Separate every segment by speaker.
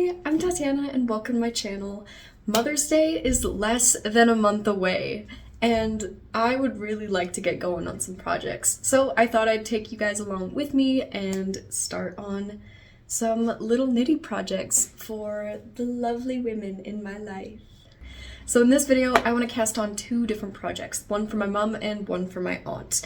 Speaker 1: Hi, I'm Tatiana and welcome to my channel. Mother's Day is less than a month away and I would really like to get going on some projects. So I thought I'd take you guys along with me and start on some little nitty projects for the lovely women in my life. So in this video, I want to cast on two different projects, one for my mom and one for my aunt.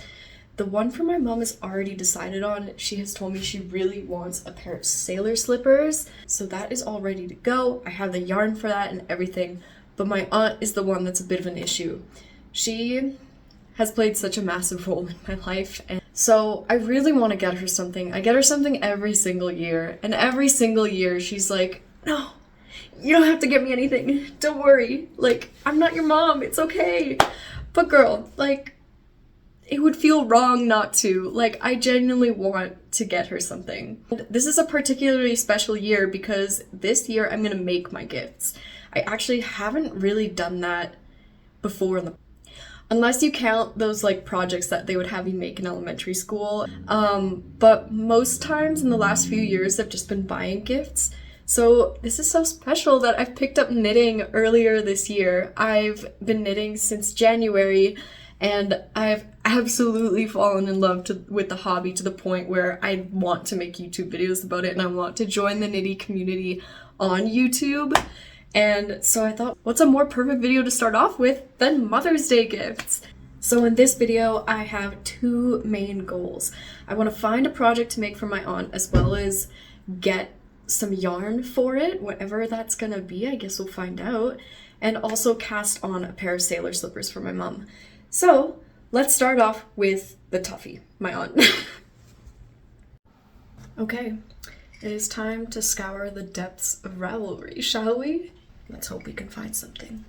Speaker 1: The one for my mom is already decided on. She has told me she really wants a pair of sailor slippers, so that is all ready to go. I have the yarn for that and everything, but my aunt is the one that's a bit of an issue. She has played such a massive role in my life, and so I really want to get her something. I get her something every single year, and every single year she's like, no, you don't have to get me anything. Don't worry. Like, I'm not your mom. It's okay. But girl, like, it would feel wrong not to. Like, I genuinely want to get her something. And this is a particularly special year because this year I'm gonna make my gifts. I actually haven't really done that before unless you count those like projects that they would have you make in elementary school. But most times in the last few years I've just been buying gifts. So this is so special that I've picked up knitting earlier this year. I've been knitting since January, and I've absolutely fallen in love with the hobby to the point where I want to make YouTube videos about it and I want to join the knitty community on YouTube. And so I thought, what's a more perfect video to start off with than Mother's Day gifts? So in this video, I have two main goals. I want to find a project to make for my aunt, as well as get some yarn for it, whatever that's gonna be, I guess we'll find out, and also cast on a pair of sailor slippers for my mom. So let's start off with the toughie, my aunt. Okay, it is time to scour the depths of Ravelry, shall we? Let's hope we can find something.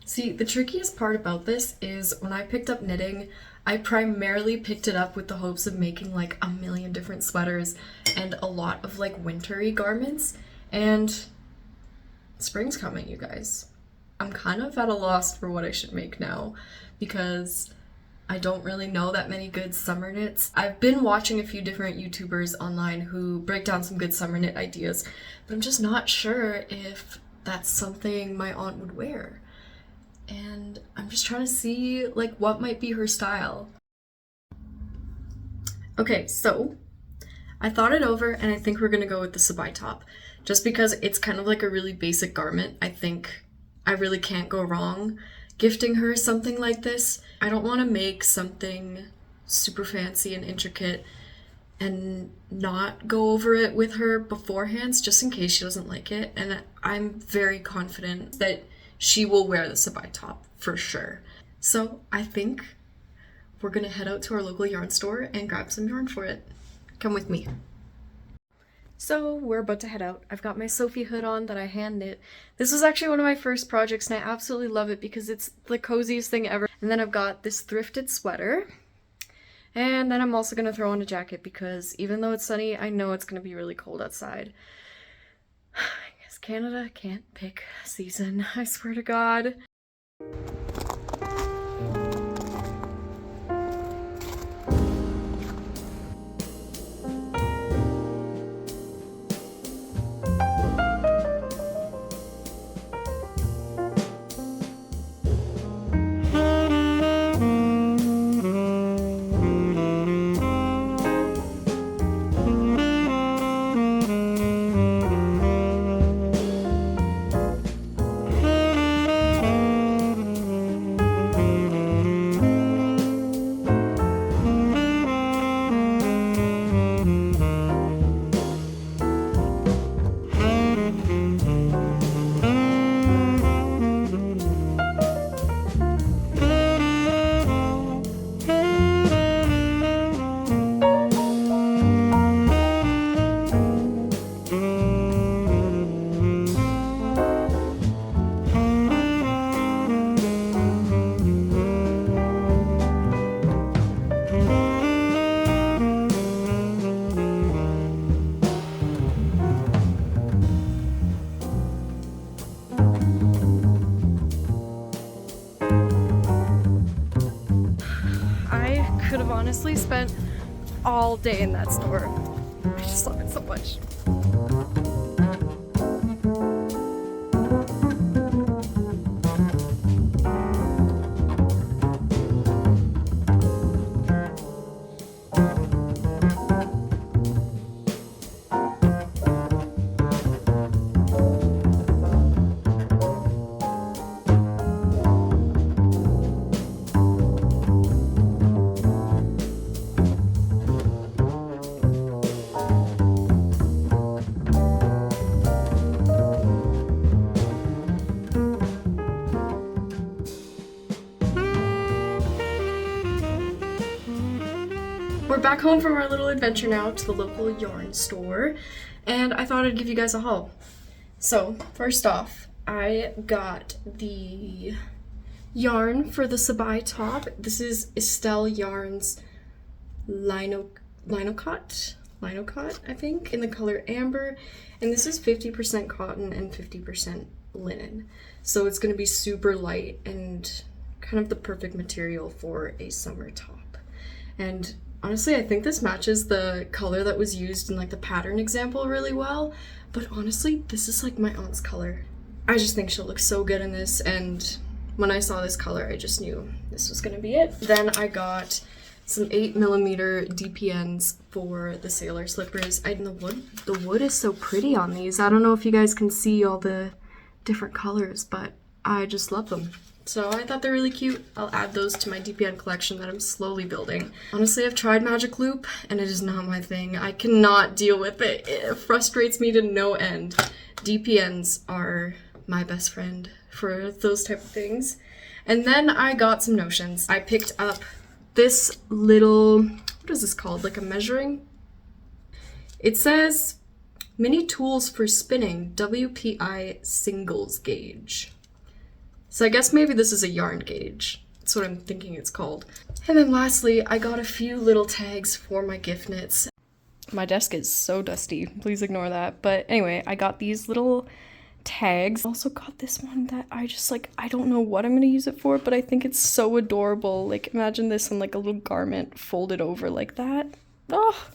Speaker 1: See, the trickiest part about this is when I picked up knitting, I primarily picked it up with the hopes of making like a million different sweaters and a lot of like wintry garments, and spring's coming, you guys. I'm kind of at a loss for what I should make now because I don't really know that many good summer knits. I've been watching a few different YouTubers online who break down some good summer knit ideas, but I'm just not sure if that's something my aunt would wear. And I'm just trying to see like what might be her style. Okay, so I thought it over and I think we're gonna go with the sabai top. Just because it's kind of like a really basic garment, I think I really can't go wrong gifting her something like this. I don't want to make something super fancy and intricate and not go over it with her beforehand, just in case she doesn't like it. And I'm very confident that she will wear the sabai top for sure. So I think we're gonna head out to our local yarn store and grab some yarn for it. Come with me. So we're about to head out. I've got my Sophie hood on that I hand knit. This was actually one of my first projects and I absolutely love it because it's the coziest thing ever. And then I've got this thrifted sweater. And then I'm also gonna throw on a jacket because even though it's sunny, I know it's gonna be really cold outside. Canada can't pick a season, I swear to God. could have honestly spent all day in that store. I just love it so much. We're back home from our little adventure now to the local yarn store, and I thought I'd give you guys a haul. So, first off, I got the yarn for the Sabai top. This is Estelle Yarn's Linocot, I think, in the color amber, and this is 50% cotton and 50% linen. So it's going to be super light and kind of the perfect material for a summer top. And honestly, I think this matches the color that was used in like the pattern example really well, but honestly, this is like my aunt's color. I just think she'll look so good in this, and when I saw this color, I just knew this was gonna be it. Then I got some 8mm DPNs for the sailor slippers. The wood is so pretty on these. I don't know if you guys can see all the different colors, but I just love them. So I thought they're really cute. I'll add those to my DPN collection that I'm slowly building. Honestly, I've tried Magic Loop and it is not my thing. I cannot deal with it. It frustrates me to no end. DPNs are my best friend for those type of things. And then I got some notions. I picked up this little, what is this called? Like a measuring? It says mini tools for spinning WPI singles gauge. So I guess maybe this is a yarn gauge. That's what I'm thinking it's called. And then lastly, I got a few little tags for my gift knits. My desk is so dusty, please ignore that. But anyway, I got these little tags. I also got this one that I just like, I don't know what I'm gonna use it for, but I think it's so adorable. Like imagine this in like a little garment folded over like that. Oh!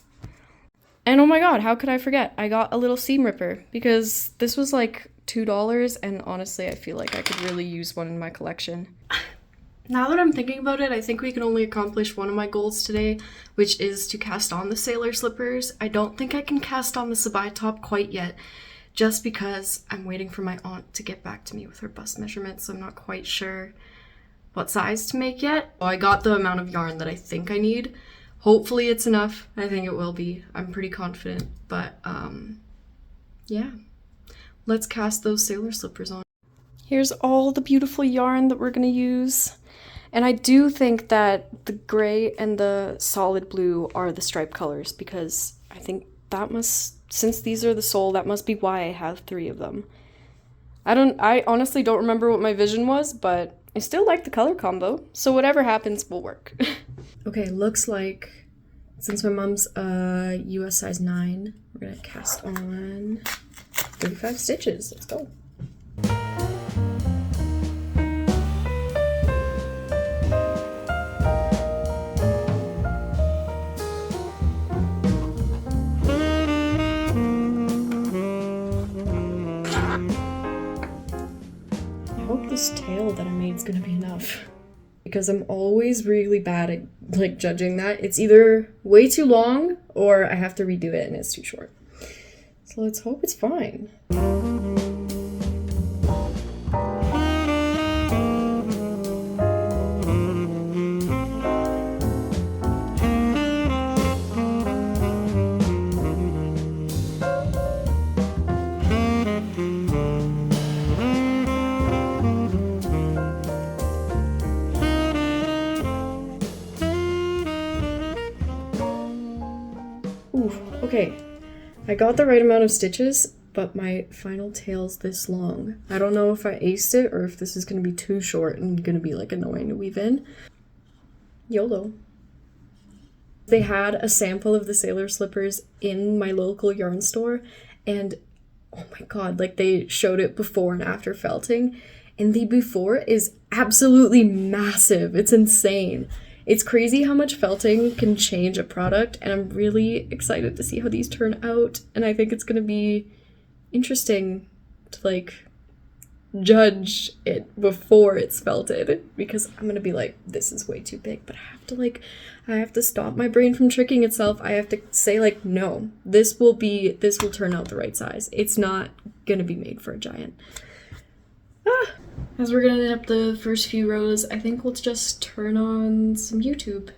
Speaker 1: And oh my god, how could I forget? I got a little seam ripper because this was like $2, and honestly I feel like I could really use one in my collection. Now that I'm thinking about it, I think we can only accomplish one of my goals today, which is to cast on the sailor slippers. I don't think I can cast on the Sabai top quite yet, just because I'm waiting for my aunt to get back to me with her bust measurements, so I'm not quite sure what size to make yet. So I got the amount of yarn that I think I need. Hopefully it's enough. I think it will be. I'm pretty confident, but yeah. Let's cast those sailor slippers on. Here's all the beautiful yarn that we're gonna use. And I do think that the gray and the solid blue are the stripe colors, because I think that must, since these are the sole, that must be why I have 3 of them. I honestly don't remember what my vision was, but I still like the color combo, so whatever happens will work. Okay, looks like, since my mom's US size 9, we're gonna cast on 35 stitches. Let's go. I hope this tail that I made is gonna be enough, because I'm always really bad at like judging that. It's either way too long or I have to redo it and it's too short. So let's hope it's fine. Ooh, okay. I got the right amount of stitches, but my final tail's this long. I don't know if I aced it or if this is going to be too short and going to be like annoying to weave in. YOLO. They had a sample of the sailor slippers in my local yarn store, and oh my god, like they showed it before and after felting, and the before is absolutely massive. It's insane. It's crazy how much felting can change a product, and I'm really excited to see how these turn out, and I think it's gonna be interesting to like judge it before it's felted, because I'm gonna be like, this is way too big, but I have to stop my brain from tricking itself. I have to say like, no, this will turn out the right size. It's not gonna be made for a giant. As we're gonna end up the first few rows, I think we'll just turn on some YouTube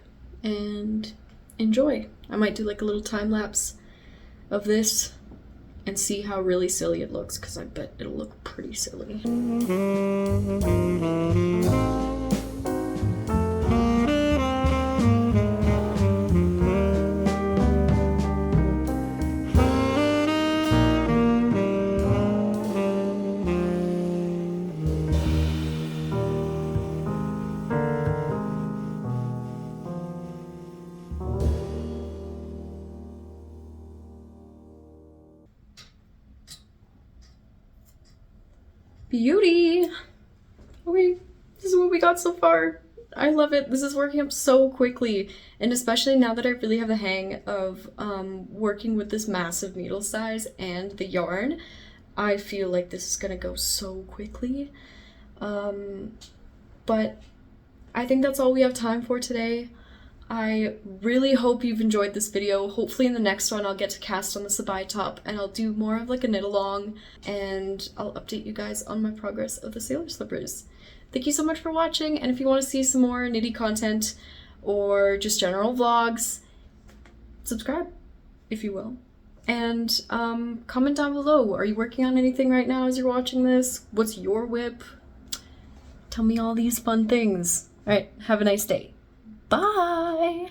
Speaker 1: and enjoy. I might do like a little time lapse of this and see how really silly it looks, because I bet it'll look pretty silly. Beauty! Okay, this is what we got so far. I love it. This is working up so quickly, and especially now that I really have the hang of working with this massive needle size and the yarn, I feel like this is gonna go so quickly. But I think that's all we have time for today. I really hope you've enjoyed this video. Hopefully in the next one I'll get to cast on the sabai top, and I'll do more of like a knit along, and I'll update you guys on my progress of the sailor slippers. Thank you so much for watching, and if you want to see some more knitty content or just general vlogs, subscribe if you will. And comment down below, are you working on anything right now as you're watching this? What's your whip? Tell me all these fun things. All right, have a nice day. Bye!